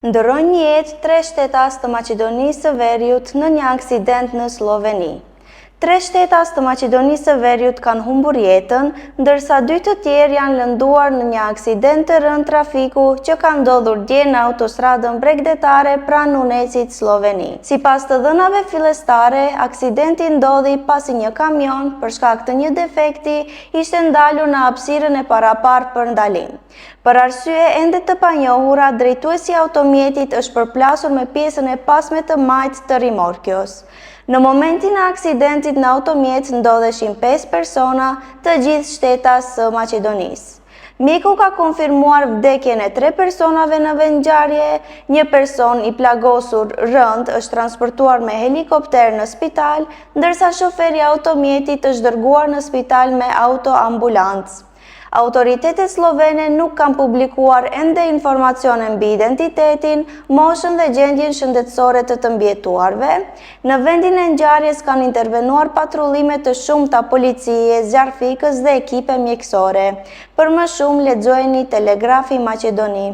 Ndërrojnë jetë 3 shtetas të Maqedonisë së Veriut në një aksident në Sloveni. 3 shtetas të Maqedonisë së Veriut kanë humbur jetën, ndërsa 2 të tjerë janë lënduar në një aksident të rënd trafiku që ka ndodhur dje në autostradën bregdetare pranë Unecit, Sloveni. Sipas të dhënave fillestare, aksidenti ndodhi pasi një kamion, për shkak të një defekti, ishte ndalur në hapësirën e paraparë për ndalim. Për arsye ende të panjohura, drejtuesi i automjetit është përplasur me pjesën e pasme të majt të rimorkios. Në momentin e aksidentit në automjet ndodheshin 5 persona, të gjithë shtetas së Maqedonisë. Mjeku ka konfirmuar vdekjen e 3 personave në vendngjarje, një person i plagosur rënd është transportuar me helikopter në spital, ndërsa shoferi i automjetit është dërguar në spital me autoambulancë. Autoritetet slovene nuk kanë publikuar ende informacione mbi identitetin, moshën dhe gjendjen shëndetësore të të mbjetuarve. Në vendin e ngjarjes kanë intervenuar patrullime të shumta policie, zjarfikës dhe ekipe mjekësore. Për më shumë lexojeni Telegrafi Maqedoni.